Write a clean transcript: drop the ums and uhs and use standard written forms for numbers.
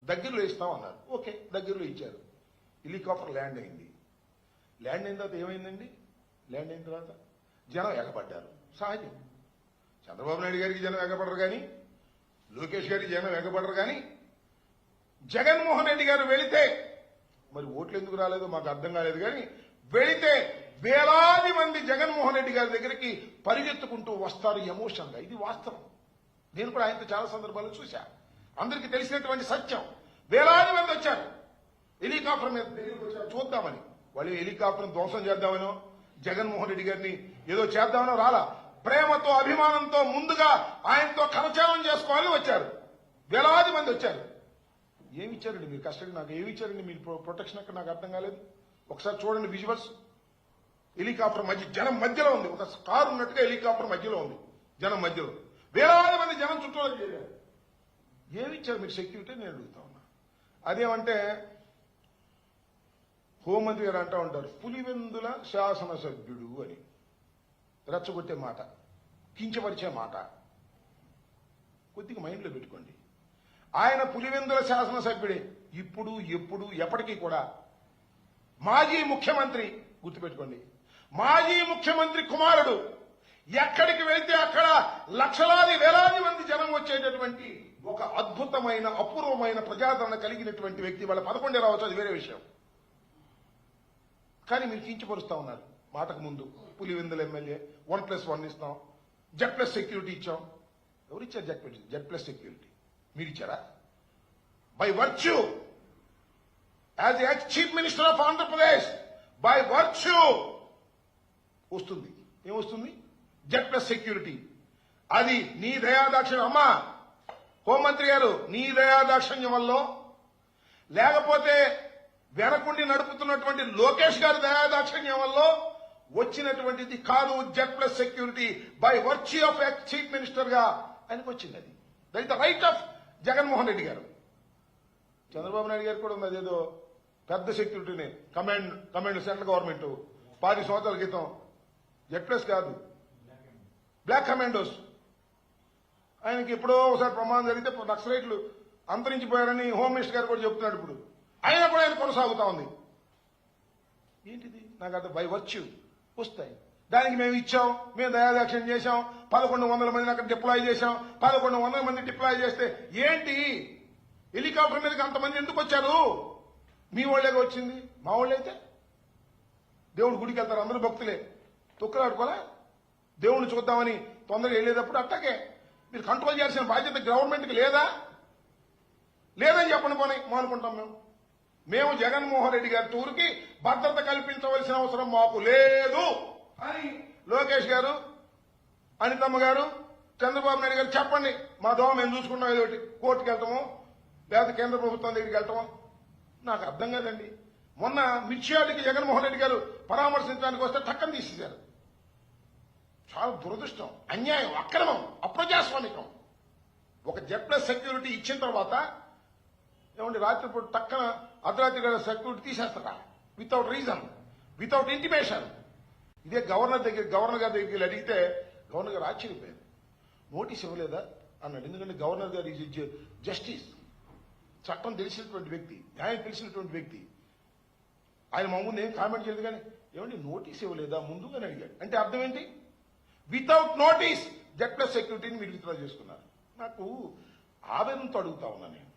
దగ్గరలో ఇస్తామన్నారు. ఓకే, దగ్గరలో ఇచ్చారు. హెలికాప్టర్ ల్యాండ్ అయింది. ల్యాండ్ అయిన తర్వాత ఏమైందండి? ల్యాండ్ అయిన తర్వాత జనం ఎగబడ్డారు. సహజం. చంద్రబాబు నాయుడు గారికి జనం ఎగబడరు కానీ, లోకేష్ గారికి జనం ఎగబడరు కానీ, జగన్మోహన్ రెడ్డి గారు వెళితే మరి ఓట్లు ఎందుకు రాలేదో మాకు అర్థం కాలేదు కానీ, వెళితే వేలాది మంది జగన్మోహన్ రెడ్డి గారి దగ్గరికి పరిగెత్తుకుంటూ వస్తారు ఎమోషన్గా. ఇది వాస్తవం. నేను కూడా ఆయనతో చాలా సందర్భాలు చూశా. అందరికీ తెలిసినటువంటి సత్యం. వేలాది మంది వచ్చారు హెలికాప్టర్ మీద దగ్గరికి వచ్చారు చూద్దామని. వాళ్ళు హెలికాప్టర్ ధ్వంసం చేద్దామనో, జగన్మోహన్ రెడ్డి గారిని ఏదో చేద్దామనో రాలా. ప్రేమతో అభిమానంతో ముందుగా ఆయనతో కరచాలనం చేసుకోవాలని వచ్చారు. వేలాది మంది వచ్చారు. ఏమి ఇచ్చారండి మీరు? కస్టడీ నాకు ఏమి ఇచ్చారండి మీరు? ప్రొటెక్షన్ అక్కడ నాకు అర్థం కాలేదు. ఒకసారి చూడండి విజువల్స్. హెలికాప్టర్ మధ్య జనం మధ్యలో ఉంది. ఒక కారు ఉన్నట్టుగా హెలికాప్టర్ మధ్యలో ఉంది, జనం మధ్యలో. వేలాది మంది జనం చుట్టూ చేరారు. ఏమి ఇచ్చారు మీరు సెక్యూరిటీ నేను అడుగుతా ఉన్నా. అదేమంటే హోంమంత్రి గారు అంటూ ఉంటారు పులివెందుల శాసనసభ్యుడు అని. రెచ్చగొట్టే మాట, కించపరిచే మాట కొద్దిగా మైండ్లో పెట్టుకోండి. ఆయన పులివెందుల శాసనసభ్యుడే. ఇప్పుడు ఎప్పుడు ఎప్పటికీ కూడా మాజీ ముఖ్యమంత్రి, గుర్తుపెట్టుకోండి, మాజీ ముఖ్యమంత్రి కుమారుడు. ఎక్కడికి వెళ్తే అక్కడ లక్షలాది వేలాది మంది జనం వచ్చేటటువంటి ఒక అద్భుతమైన అపూర్వమైన ప్రజాదరణ కలిగినటువంటి వ్యక్తి. వాళ్ళ 11 రావచ్చు, అది వేరే విషయం. కానీ మీరు కించపరుస్తా ఉన్నారు. మాటకు ముందు పులివెందుల ఎమ్మెల్యే 1+1 ఇస్తాం, Z+ సెక్యూరిటీ ఇచ్చాం. ఎవరిచ్చారు Z+ సెక్యూరిటీ? మీరు ఇచ్చారా? By virtue as ex chief minister of Andhra Pradesh, by virtue వస్తుంది. ఏమొస్తుంది? Z+ security. అది నీ దయాదాక్షిణ్యం. అమ్మా హోంమంత్రి గారు, నీ దయాదాక్షిణ్యం వల్ల, లేకపోతే వెనకుండి నడుపుతున్నటువంటి లోకేష్ గారి దయాదాక్షిణ్యం వల్ల వచ్చినటువంటిది కాదు. Z+ security by virtue of ex chief minister గా ఆయనకు వచ్చింది. అది that is the right of Jaganmohan Reddy గారు. చంద్రబాబు నాయుడు గారు కూడా ఉంది అదేదో పెద్ద సెక్యూరిటీని. కమాండ్ సెంట్రల్ గవర్నమెంట్ 10 సంవత్సరాల క్రితం Z+ కాదు, బ్లాక్ కమాండోస్. ఆయనకి ఎప్పుడో ఒకసారి ప్రమాదం జరిగితే నక్సలైట్లు అంతరించిపోయారని హోమ్ మినిస్టర్ గారు కూడా చెప్తున్నాడు. ఇప్పుడు అయినా కూడా ఆయన కొనసాగుతా ఉంది. ఏంటిది? నాకు అది బై వర్చ్యూ వస్తాయి. దానికి మేము ఇచ్చాం, మేము దయాదాక్షిణ్యం చేశాం, 1100 మందిని అక్కడ డిప్లాయ్ చేశాం. 1100 మంది డిప్లాయ్ చేస్తే ఏంటి? హెలికాప్టర్ మీదకి అంతమంది ఎందుకు వచ్చారు? మీ వాళ్ళేగా వచ్చింది. మా వాళ్ళైతే దేవుడు గుడికి వెళ్తారు, అందరూ భక్తులే. తొక్కులాడుకోలే? దేవుడిని చూద్దామని తొందరగా వెళ్ళేటప్పుడు అట్టాకే మీరు కంట్రోల్ చేయాల్సిన బాధ్యత గవర్నమెంట్కి లేదా? లేదని చెప్పండి. పోనీ మానుకుంటాం. మేము జగన్మోహన్ రెడ్డి గారి టూర్కి భద్రత కల్పించవలసిన అవసరం మాకు లేదు అని లోకేష్ గారు, అనితమ్మ గారు, చంద్రబాబు నాయుడు గారు చెప్పండి. మా దోమ మేము చూసుకుంటాం. ఏదోటి కోర్టుకు వెళ్తామో లేదా కేంద్ర ప్రభుత్వం దగ్గరికి వెళ్తామో నాకు అర్థం కాదండి. మొన్న మిర్చియాడికి జగన్మోహన్ రెడ్డి గారు పరామర్శించడానికి వస్తే టక్కన తీసేశారు. చాలా దురదృష్టం, అన్యాయం, అక్రమం, అప్రజాస్వామికం. ఒక Z+ సెక్యూరిటీ ఇచ్చిన తర్వాత ఏమండి రాత్రిపూట టక్కన అర్ధరాత్రి సెక్యూరిటీ తీసేస్తారా? Without reason, without intimation. ఇదే గవర్నర్ గారి దగ్గరికి అడిగితే గవర్నర్ గారు ఆశ్చర్యపోయారు. నోటీస్ ఇవ్వలేదా అన్నాడు. ఎందుకంటే గవర్నర్ గారు ఈజ్ జస్టిస్, చట్టం తెలిసినటువంటి వ్యక్తి, న్యాయం తెలిసినటువంటి వ్యక్తి. ఆయన మా ముందు ఏం కామెంట్ చేయలేదు. కానీ ఏమండి నోటీస్ ఇవ్వలేదా ముందుగానే అడిగాడు. అంటే అర్థం ఏంటి? వితౌట్ నోటీస్ Z+ సెక్యూరిటీని మీరు విత్డ్రా చేసుకున్నారు. నాకు ఆవేదనతో అడుగుతా ఉన్నా నేను.